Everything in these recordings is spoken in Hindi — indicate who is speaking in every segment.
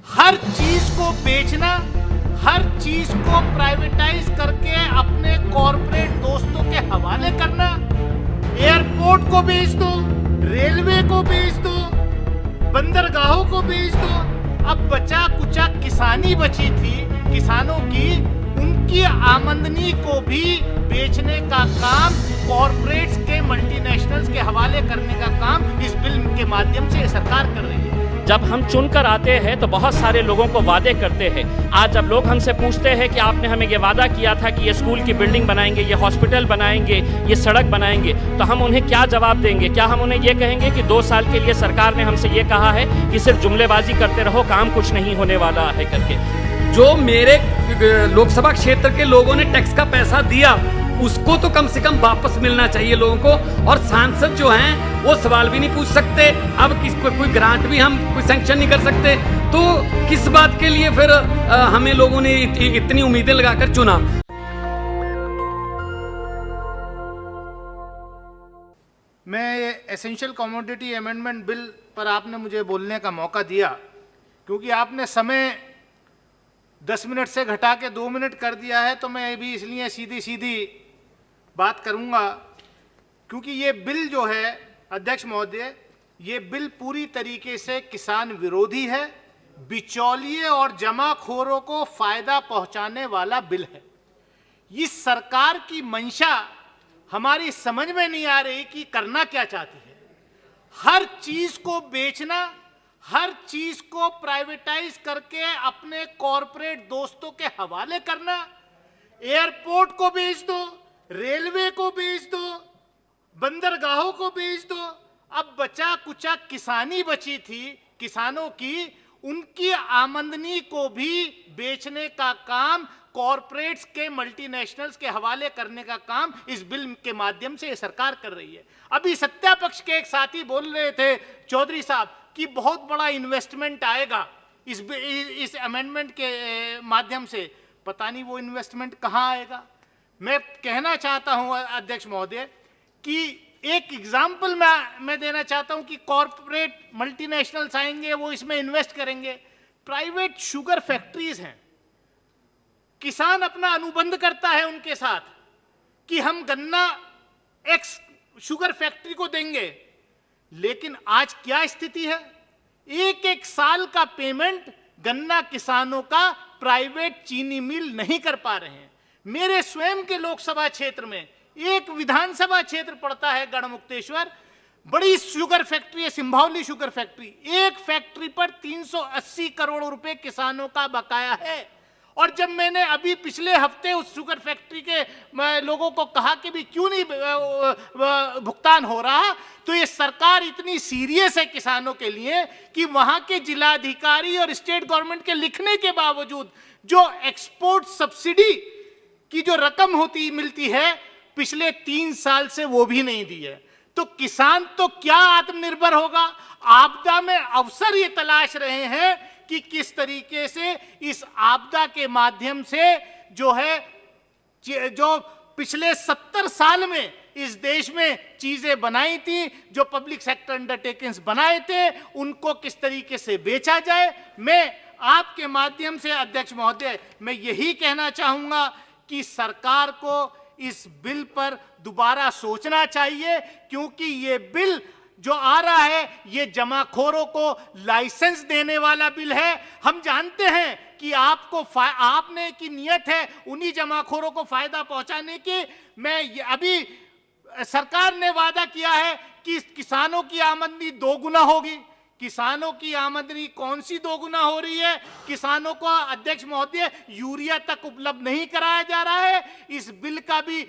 Speaker 1: हर चीज को बेचना, हर चीज को प्राइवेटाइज करके अपने कॉरपोरेट दोस्तों के हवाले करना, एयरपोर्ट को बेच दो, रेलवे को बेच दो, बंदरगाहों को बेच दो। अब बचा कुचा किसानी बची थी, किसानों की, उनकी आमदनी को भी बेचने का काम, कॉरपोरेट्स के, मल्टीनेशनल्स के हवाले करने का काम इस बिल के माध्यम से सरकार कर रही है।
Speaker 2: जब हम चुनकर आते हैं तो बहुत सारे लोगों को वादे करते हैं। आज जब लोग हमसे पूछते हैं कि आपने हमें ये वादा किया था कि ये स्कूल की बिल्डिंग बनाएंगे, ये हॉस्पिटल बनाएंगे, ये सड़क बनाएंगे, तो हम उन्हें क्या जवाब देंगे? क्या हम उन्हें ये कहेंगे कि 2 साल के लिए सरकार ने हमसे ये कहा है कि सिर्फ जुमलेबाजी करते रहो, काम कुछ नहीं होने वाला है करके?
Speaker 3: जो मेरे लोकसभा क्षेत्र के लोगों ने टैक्स का पैसा दिया उसको तो कम से कम वापस मिलना चाहिए लोगों को। और सांसद जो हैं वो सवाल भी नहीं पूछ सकते। अब कोई ग्रांट भी हम कोई सैंक्शन नहीं कर सकते, तो किस बात के लिए फिर हमें लोगों ने इतनी उम्मीदें लगाकर चुना?
Speaker 1: मैं एसेंशियल कमोडिटी अमेंडमेंट बिल पर आपने मुझे बोलने का मौका दिया, क्योंकि आपने समय 10 मिनट से घटा के 2 मिनट कर दिया है, तो मैं भी इसलिए सीधी सीधी बात करूंगा। क्योंकि ये बिल जो है अध्यक्ष महोदय, ये बिल पूरी तरीके से किसान विरोधी है, बिचौलिए और जमाखोरों को फायदा पहुंचाने वाला बिल है। इस सरकार की मंशा हमारी समझ में नहीं आ रही कि करना क्या चाहती है। हर चीज को बेचना, हर चीज को प्राइवेटाइज करके अपने कॉरपोरेट दोस्तों के हवाले करना, एयरपोर्ट को बेच दो, रेलवे को बेच दो, बंदरगाहों को बेच दो। अब बचा कुचा किसानी बची थी, किसानों की, उनकी आमदनी को भी बेचने का काम, कॉरपोरेट्स के, मल्टीनेशनल्स के हवाले करने का काम इस बिल के माध्यम से सरकार कर रही है। अभी सत्ता पक्ष के एक साथी बोल रहे थे, चौधरी साहब, कि बहुत बड़ा इन्वेस्टमेंट आएगा इस अमेंडमेंट के माध्यम से। पता नहीं वो इन्वेस्टमेंट कहां आएगा। मैं कहना चाहता हूं अध्यक्ष महोदय कि एक एग्जाम्पल मैं देना चाहता हूं कि कॉरपोरेट मल्टीनेशनल्स आएंगे, वो इसमें इन्वेस्ट करेंगे। प्राइवेट शुगर फैक्ट्रीज हैं, किसान अपना अनुबंध करता है उनके साथ कि हम गन्ना एक्स शुगर फैक्ट्री को देंगे, लेकिन आज क्या स्थिति है? एक साल का पेमेंट गन्ना किसानों का प्राइवेट चीनी मिल नहीं कर पा रहे हैं। मेरे स्वयं के लोकसभा क्षेत्र में एक विधानसभा क्षेत्र पड़ता है गढ़मुक्तेश्वर, बड़ी शुगर फैक्ट्री है, सिंभावली शुगर फैक्ट्री। एक फैक्ट्री पर 380 करोड़ रुपए किसानों का बकाया है। और जब मैंने अभी पिछले हफ्ते उस शुगर फैक्ट्री के लोगों को कहा कि भी क्यों नहीं भुगतान हो रहा, तो ये सरकार इतनी सीरियस है किसानों के लिए कि वहां के जिलाधिकारी और स्टेट गवर्नमेंट के लिखने के बावजूद जो एक्सपोर्ट सब्सिडी की जो रकम मिलती है, पिछले 3 साल से वो भी नहीं दी है। तो किसान तो क्या आत्मनिर्भर होगा? आपदा में अवसर ये तलाश रहे हैं कि किस तरीके से इस आपदा के माध्यम से जो है, जो पिछले 70 साल में इस देश में चीजें बनाई थी, जो पब्लिक सेक्टर अंडरटेकिंग्स बनाए थे, उनको किस तरीके से बेचा जाए। मैं आपके माध्यम से अध्यक्ष महोदय, मैं यही कहना चाहूंगा कि सरकार को इस बिल पर दोबारा सोचना चाहिए, क्योंकि ये बिल जो आ रहा है ये जमाखोरों को लाइसेंस देने वाला बिल है। हम जानते हैं कि आपने की नियत है उन्हीं जमाखोरों को फायदा पहुंचाने की। मैं अभी सरकार ने वादा किया है कि किसानों की आमदनी 2 गुना होगी। किसानों की आमदनी कौन सी 2 गुना हो रही है? किसानों को अध्यक्ष महोदय यूरिया तक उपलब्ध नहीं कराया जा रहा है। इस बिल का भी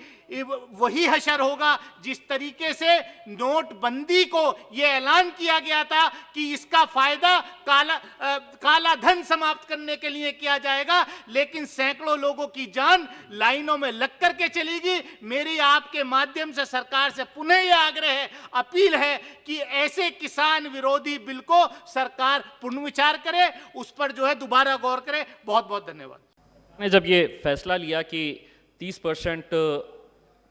Speaker 1: वही हशर होगा जिस तरीके से नोटबंदी को यह ऐलान किया गया था कि इसका फायदा काला धन समाप्त करने के लिए किया जाएगा, लेकिन सैकड़ों लोगों की जान लाइनों में लग करके चलेगी। मेरी आपके माध्यम से सरकार से पुनः यह आग्रह है, अपील है कि ऐसे किसान विरोधी बिल को सरकार पुनर्विचार करे, उस पर जो है दोबारा गौर करे। बहुत बहुत धन्यवाद।
Speaker 2: ने जब ये फैसला लिया कि 30%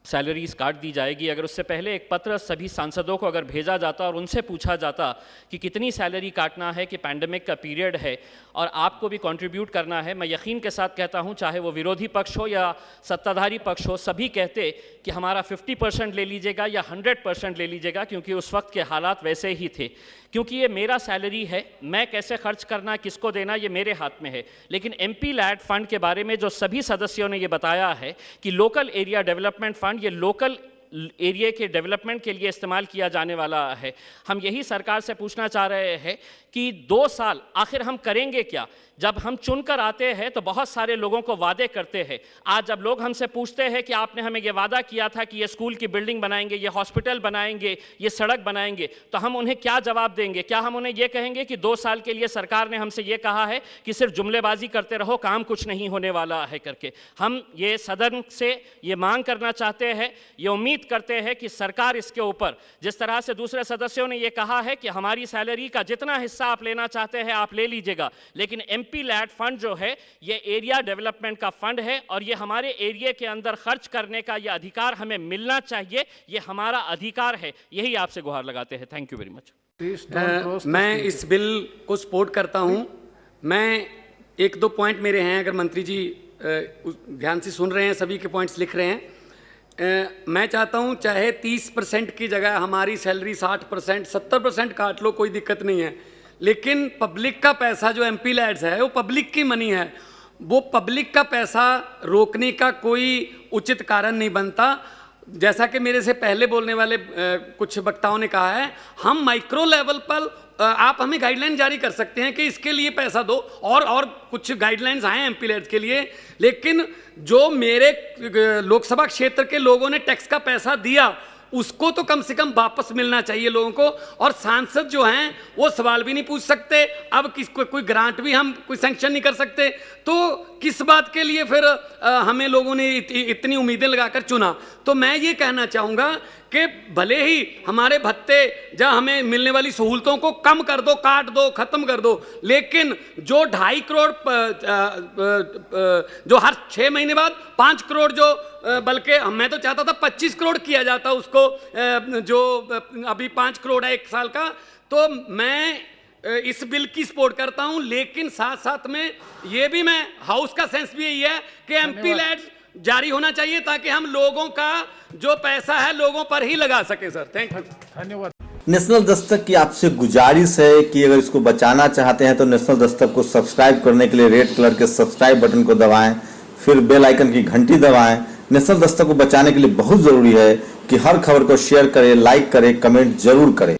Speaker 2: सैलरीज काट दी जाएगी। अगर उससे पहले एक पत्र सभी सांसदों को अगर भेजा जाता और उनसे पूछा जाता कि कितनी सैलरी काटना है, कि पैंडेमिक का पीरियड है और आपको भी कंट्रीब्यूट करना है, मैं यकीन के साथ कहता हूं, चाहे वो विरोधी पक्ष हो या सत्ताधारी पक्ष हो, सभी कहते कि हमारा 50% ले लीजिएगा या 100% ले लीजिएगा, क्योंकि उस वक्त के हालात वैसे ही थे। क्योंकि ये मेरा सैलरी है, मैं कैसे खर्च करना, किसको देना, ये मेरे हाथ में है। लेकिन MP लैड फंड के बारे में जो सभी सदस्यों ने ये बताया है कि लोकल एरिया डेवलपमेंट फंड, ये लोकल एरिया के डेवलपमेंट के लिए इस्तेमाल किया जाने वाला है। हम यही सरकार से पूछना चाह रहे हैं कि 2 साल आखिर हम करेंगे क्या? जब हम चुनकर आते हैं तो बहुत सारे लोगों को वादे करते हैं। आज जब लोग हमसे पूछते हैं कि आपने हमें ये वादा किया था कि ये स्कूल की बिल्डिंग बनाएंगे, ये हॉस्पिटल बनाएंगे, ये सड़क बनाएंगे, तो हम उन्हें क्या जवाब देंगे? क्या हम उन्हें ये कहेंगे कि 2 साल के लिए सरकार ने हमसे ये कहा है कि सिर्फ जुमलेबाजी करते रहो, काम कुछ नहीं होने वाला है करके? हम ये सदन से ये मांग करना चाहते हैं, ये उम्मीद करते हैं कि सरकार इसके ऊपर, जिस तरह से दूसरे सदस्यों ने ये कहा है कि हमारी सैलरी का जितना हिस्सा आप लेना चाहते हैं आप ले लीजिएगा, लेकिन MP लैड फंड जो है ये एरिया डेवलपमेंट का फंड है और ये हमारे एरिया के अंदर खर्च करने का ये अधिकार हमें मिलना चाहिए, ये हमारा अधिकार है। यही आपसे गुहार लगाते हैं। Thank you very much.
Speaker 3: मैं इस बिल को सपोर्ट करता हूं। मैं 1-2 पॉइंट मेरे हैं, अगर मंत्री जी ध्यान से सुन रहे हैं, सभी के पॉइंट्स लिख रहे हैं। मैं चाहता हूं चाहे 30% की जगह हमारी सैलरी 60%, 70% काट लो, कोई दिक्कत नहीं है, लेकिन पब्लिक का पैसा जो MP लैड्स है वो पब्लिक की मनी है, वो पब्लिक का पैसा रोकने का कोई उचित कारण नहीं बनता। जैसा कि मेरे से पहले बोलने वाले कुछ वक्ताओं ने कहा है, हम माइक्रो लेवल पर आप हमें गाइडलाइन जारी कर सकते हैं कि इसके लिए पैसा दो, और कुछ गाइडलाइंस आए MP लैड्स के लिए, लेकिन जो मेरे लोकसभा क्षेत्र के लोगों ने टैक्स का पैसा दिया उसको तो कम से कम वापस मिलना चाहिए लोगों को। और सांसद जो हैं वो सवाल भी नहीं पूछ सकते, अब कोई ग्रांट भी हम कोई सैंक्शन नहीं कर सकते, तो किस बात के लिए फिर हमें लोगों ने इतनी उम्मीदें लगाकर चुना? तो मैं ये कहना चाहूँगा कि भले ही हमारे भत्ते या हमें मिलने वाली सहूलतों को कम कर दो, काट दो, खत्म कर दो, लेकिन जो 2.5 करोड़ जो हर 6 महीने बाद 5 करोड़ जो, बल्कि मैं तो चाहता था 25 करोड़ किया जाता उसको, जो अभी 5 करोड़ है 1 साल का, तो मैं इस बिल की सपोर्ट करता हूं। लेकिन साथ साथ में ये भी, मैं हाउस का सेंस भी यही है कि MP लैड्स जारी होना चाहिए ताकि हम लोगों का जो पैसा है लोगों पर ही लगा सके। सर थैंक यू,
Speaker 1: धन्यवाद।
Speaker 4: नेशनल दस्तक की आपसे गुजारिश है कि अगर इसको बचाना चाहते हैं तो नेशनल दस्तक को सब्सक्राइब करने के लिए रेड कलर के सब्सक्राइब बटन को दबाएं, फिर बेल आइकन की घंटी दबाएं। नेशनल दस्तक को बचाने के लिए बहुत जरूरी है कि हर खबर को शेयर करें, लाइक करें, कमेंट जरूर करें।